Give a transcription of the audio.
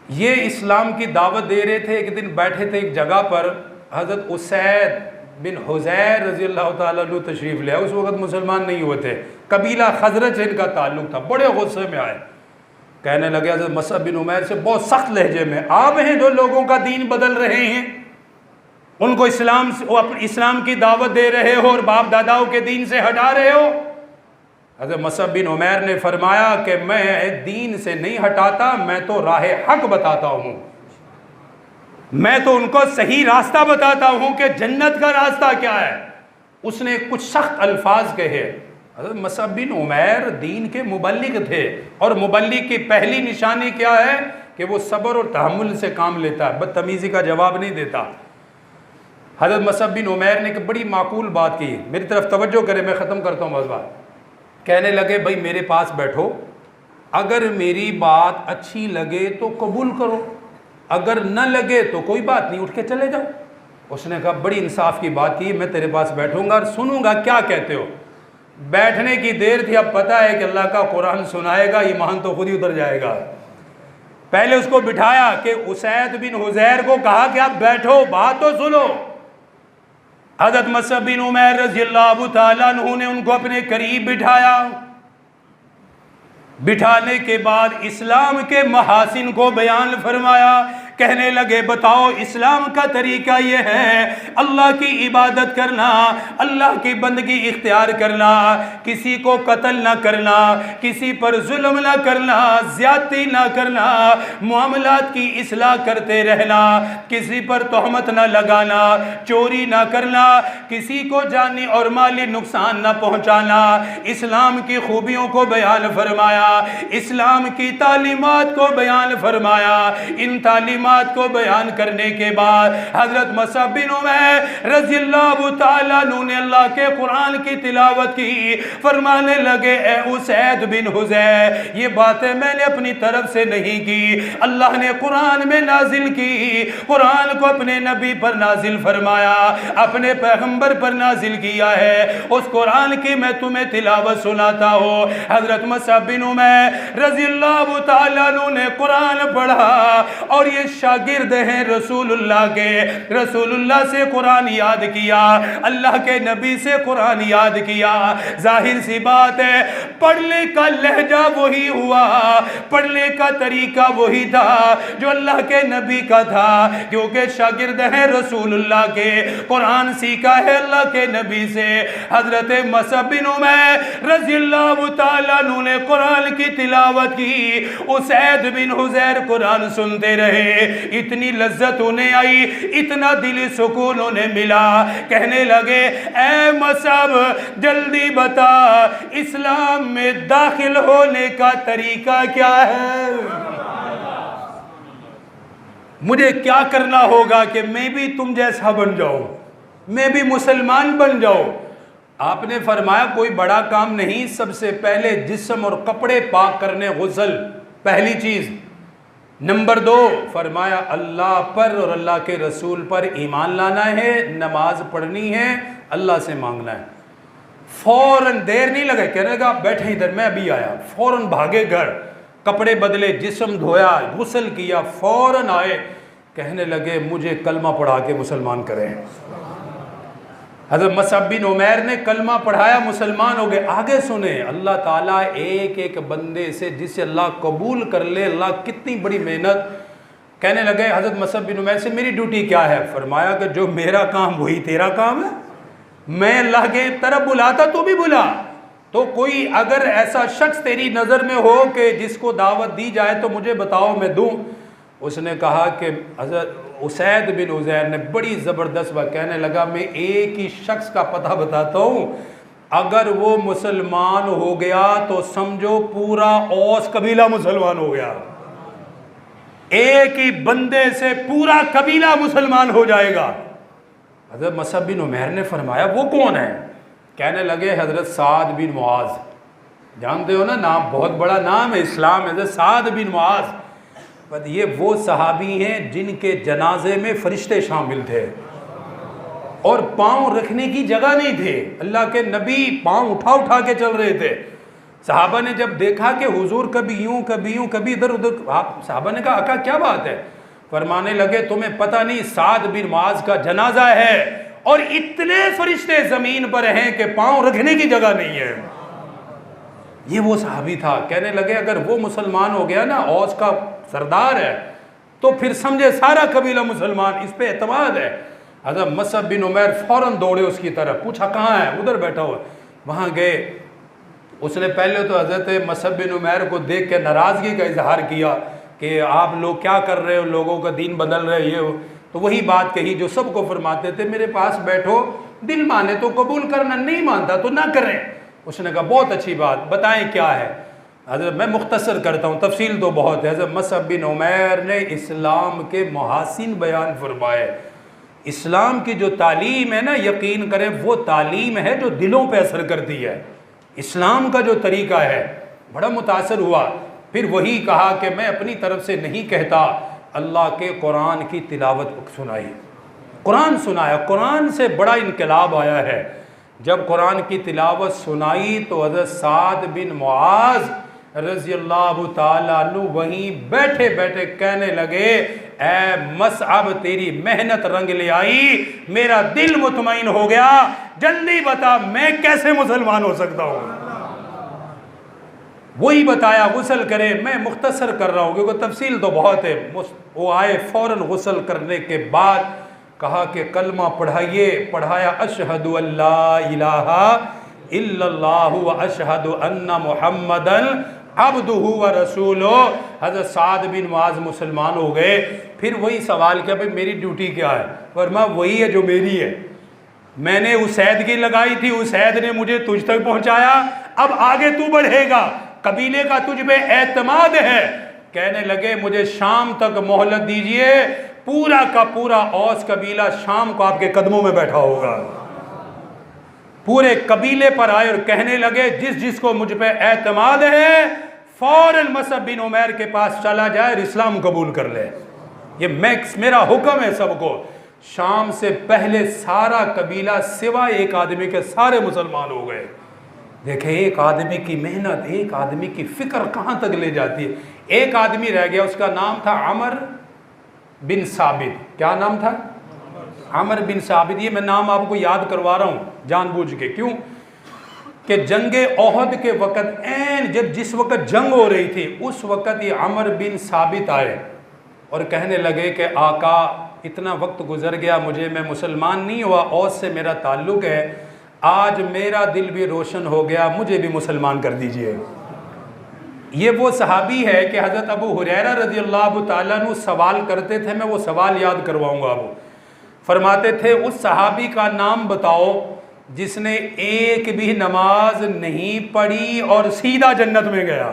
یہ اسلام کی دعوت دے رہے تھے. ایک دن بیٹھے تھے ایک جگہ پر, حضرت اسید بن حضیر رضی اللہ تعالیٰ عنہ تشریف لے آئے. اس وقت مسلمان نہیں ہوئے تھے, قبیلہ خزرج سے ان کا تعلق تھا. بڑے غصے میں آئے, کہنے لگے حضرت مصعب بن عمیر سے بہت سخت لہجے میں, آپ ہیں جو لوگوں کا دین بدل رہے ہیں, ان کو اسلام کی دعوت دے رہے ہو اور باپ داداؤں کے دین سے ہٹا رہے ہو. حضرت مصعب بن عمیر نے فرمایا کہ میں دین سے نہیں ہٹاتا, میں تو راہ حق بتاتا ہوں, میں تو ان کو صحیح راستہ بتاتا ہوں کہ جنت کا راستہ کیا ہے. اس نے کچھ سخت الفاظ کہے. حضرت مصعب بن عمیر دین کے مبلغ تھے, اور مبلغ کی پہلی نشانی کیا ہے کہ وہ صبر اور تحمل سے کام لیتا ہے, بدتمیزی کا جواب نہیں دیتا. حضرت مصعب بن عمیر نے ایک بڑی معقول بات کی, میری طرف توجہ کرے, میں ختم کرتا ہوں بس بات. کہنے لگے بھائی میرے پاس بیٹھو, اگر میری بات اچھی لگے تو قبول کرو, اگر نہ لگے تو کوئی بات نہیں, اٹھ کے چلے جاؤ. اس نے کہا بڑی انصاف کی بات کی, میں تیرے پاس بیٹھوں گا اور سنوں گا کیا کہتے ہو. بیٹھنے کی دیر تھی, اب پتہ ہے کہ اللہ کا قرآن سنائے گا, ایمان تو خود ہی اتر جائے گا. پہلے اس کو بٹھایا کہ اسید بن حضیر کو کہا کہ آپ بیٹھو, بات تو سنو. حضرت مصعب بن عمیر رضی اللہ تعالیٰ عنہ نے ان کو اپنے قریب بٹھایا. بٹھانے کے بعد اسلام کے محاسن کو بیان فرمایا. کہنے لگے بتاؤ اسلام کا طریقہ یہ ہے, اللہ کی عبادت کرنا, اللہ کی بندگی اختیار کرنا, کسی کو قتل نہ کرنا, کسی پر ظلم نہ کرنا, زیادتی نہ کرنا, معاملات کی اصلاح کرتے رہنا, کسی پر تہمت نہ لگانا, چوری نہ کرنا, کسی کو جانی اور مالی نقصان نہ پہنچانا. اسلام کی خوبیوں کو بیان فرمایا, اسلام کی تعلیمات کو بیان فرمایا. ان تعلیمات کو بیان کرنے کے بعد حضرت مصعب بن عمیر رضی اللہ تعالیٰ عنہ نے اللہ کے قرآن کی تلاوت کی. فرمانے لگے اے اسید بن حضیر, یہ باتیں میں نے اپنی طرف سے نہیں کی, اللہ نے قرآن میں نازل کی. قرآن کو اپنے نبی پر نازل فرمایا, اپنے پیغمبر پر نازل کیا ہے, اس قرآن کی میں تمہیں تلاوت سناتا ہوں. حضرت مصعب بن عمیر رضی اللہ تعالیٰ عنہ نے قرآن پڑھا, اور یہ شاگرد ہیں رسول اللہ کے, رسول اللہ سے قرآن یاد کیا, اللہ کے نبی سے قرآن یاد کیا. ظاہر سی بات ہے پڑھنے کا لہجہ وہی ہوا, پڑھنے کا طریقہ وہی تھا جو اللہ کے نبی کا تھا, کیونکہ شاگرد ہیں رسول اللہ کے, قرآن سیکھا ہے اللہ کے نبی سے. حضرت مصعب بن عمیر رضی اللہ تعالیٰ عنہ نے قرآن کی تلاوت کی, اسید بن حضیر قرآن سنتے رہے. اتنی لذت انہیں آئی, اتنا دلی سکون انہیں ملا. کہنے لگے اے مصعب جلدی بتا اسلام میں داخل ہونے کا طریقہ کیا ہے, مجھے کیا کرنا ہوگا کہ میں بھی تم جیسا بن جاؤں, میں بھی مسلمان بن جاؤں. آپ نے فرمایا کوئی بڑا کام نہیں, سب سے پہلے جسم اور کپڑے پاک کرنے, غسل پہلی چیز. نمبر 2 فرمایا اللہ پر اور اللہ کے رسول پر ایمان لانا ہے, نماز پڑھنی ہے, اللہ سے مانگنا ہے. فوراً دیر نہیں لگے, کہنے لگا بیٹھے ادھر میں ابھی آیا, فوراً بھاگے گھر, کپڑے بدلے, جسم دھویا, غسل کیا, فوراً آئے. کہنے لگے مجھے کلمہ پڑھا کے مسلمان کریں. حضرت مصعب بن عمیر نے کلمہ پڑھایا, مسلمان ہو گئے. آگے سنیں, اللہ تعالیٰ ایک ایک بندے سے جسے اللہ قبول کر لے, اللہ کتنی بڑی محنت. کہنے لگے حضرت مصعب بن عمیر سے میری ڈیوٹی کیا ہے. فرمایا کہ جو میرا کام وہی تیرا کام ہے, میں اللہ کے طرف بلاتا تو بھی بلا. تو کوئی اگر ایسا شخص تیری نظر میں ہو کہ جس کو دعوت دی جائے تو مجھے بتاؤ, میں دوں. اس نے کہا کہ حضرت اسید بن حضیر نے بڑی زبردست بات, کہنے لگا میں ایک ہی شخص کا پتہ بتاتا ہوں, اگر وہ مسلمان ہو گیا تو سمجھو پورا اوس قبیلہ مسلمان ہو گیا. ایک ہی بندے سے پورا قبیلہ مسلمان ہو جائے گا. حضرت مصعب بن عمیر نے فرمایا وہ کون ہے. کہنے لگے حضرت سعد بن معاذ, جانتے ہو نا نام, بہت بڑا نام ہے اسلام, حضرت سعد بن معاذ. یہ وہ صحابی ہیں جن کے جنازے میں فرشتے شامل تھے, اور پاؤں رکھنے کی جگہ نہیں تھے. اللہ کے نبی پاؤں اٹھا اٹھا کے چل رہے تھے. صحابہ نے جب دیکھا کہ حضور کبھی یوں کبھی یوں کبھی ادھر ادھر، صحابہ نے کہا آقا کیا بات ہے؟ فرمانے لگے تمہیں پتہ نہیں سعد بن معاذ کا جنازہ ہے اور اتنے فرشتے زمین پر ہیں کہ پاؤں رکھنے کی جگہ نہیں ہے۔ یہ وہ صحابی تھا۔ کہنے لگے اگر وہ مسلمان ہو گیا نا، اوس کا سردار ہے، تو پھر سمجھے سارا قبیلہ مسلمان، اس پہ اعتماد ہے۔ حضرت مصعب بن عمیر فوراً دوڑے اس کی طرف، پوچھا کہاں ہے؟ ادھر بیٹھا ہوا۔ وہاں گئے، اس نے پہلے تو حضرت مصعب بن عمیر کو دیکھ کے ناراضگی کا اظہار کیا کہ آپ لوگ کیا کر رہے ہو، لوگوں کا دین بدل رہے یہ ہو۔ تو وہی بات کہی جو سب کو فرماتے تھے، میرے پاس بیٹھو، دل مانے تو قبول کرنا، نہیں مانتا تو نہ کریں۔ اس نے کہا بہت اچھی بات، بتائیں کیا ہے؟ حضرت میں مختصر کرتا ہوں، تفصیل تو بہت ہے۔ حضرت مصعب بن عمیر نے اسلام کے محاسن بیان فرمائے۔ اسلام کی جو تعلیم ہے نا، یقین کریں وہ تعلیم ہے جو دلوں پہ اثر کرتی ہے۔ اسلام کا جو طریقہ ہے، بڑا متاثر ہوا۔ پھر وہی کہا کہ میں اپنی طرف سے نہیں کہتا، اللہ کے قرآن کی تلاوت سنائی، قرآن سنایا، قرآن سے بڑا انقلاب آیا ہے۔ جب قرآن کی تلاوت سنائی تو حضرت سعد بن معاذ رضی اللہ تعالیٰ عنہ وہیں بیٹھے بیٹھے کہنے لگے اے مصعب تیری محنت رنگ لے آئی، میرا دل مطمئن ہو گیا، جلدی بتا میں کیسے مسلمان ہو سکتا ہوں؟ وہی بتایا غسل کرے، میں مختصر کر رہا ہوں کیونکہ تفصیل تو بہت ہے۔ وہ آئے فوراً غسل کرنے کے بعد کہا کہ کلمہ پڑھائیے، پڑھایا اشہد ان لا الہ الا اللہ و اشہد ان محمدن عبدہ و رسولہ۔ حضرت سعد بن معاذ مسلمان ہو گئے۔ پھر وہی سوال کیا بھئی میری ڈیوٹی کیا ہے؟ فرمایا وہی ہے جو میری ہے، میں نے اسید کی لگائی تھی، اسید نے مجھے تجھ تک پہنچایا، اب آگے تو بڑھے گا، قبیلے کا تجھ پہ اعتماد ہے۔ کہنے لگے مجھے شام تک مہلت دیجئے، پورا کا پورا اوس قبیلہ شام کو آپ کے قدموں میں بیٹھا ہوگا۔ پورے قبیلے پر آئے اور کہنے لگے جس جس کو مجھ پہ اعتماد ہے فوراً مصعب بن عمیر کے پاس چلا جائے اور اسلام قبول کر لے، یہ میرا حکم ہے سب کو۔ شام سے پہلے سارا قبیلہ سوائے ایک آدمی کے سارے مسلمان ہو گئے۔ دیکھیں ایک آدمی کی محنت، ایک آدمی کی فکر کہاں تک لے جاتی ہے۔ ایک آدمی رہ گیا، اس کا نام تھا عمر بن ثابت۔ کیا نام تھا؟ عمر بن ثابت۔ یہ میں نام آپ کو یاد کروا رہا ہوں جان بوجھ کے، کیوں کہ جنگ احد کے وقت جس وقت جنگ ہو رہی تھی اس وقت یہ عمر بن ثابت آئے اور کہنے لگے کہ آقا اتنا وقت گزر گیا، میں مسلمان نہیں ہوا، اوس سے میرا تعلق ہے، آج میرا دل بھی روشن ہو گیا، مجھے بھی مسلمان کر دیجئے۔ یہ وہ صحابی ہے کہ حضرت ابو ہریرہ رضی اللہ تعالیٰ عنہ سوال کرتے تھے، میں وہ سوال یاد کرواؤں گا آپ کو۔ فرماتے تھے اس صحابی کا نام بتاؤ جس نے ایک بھی نماز نہیں پڑھی اور سیدھا جنت میں گیا۔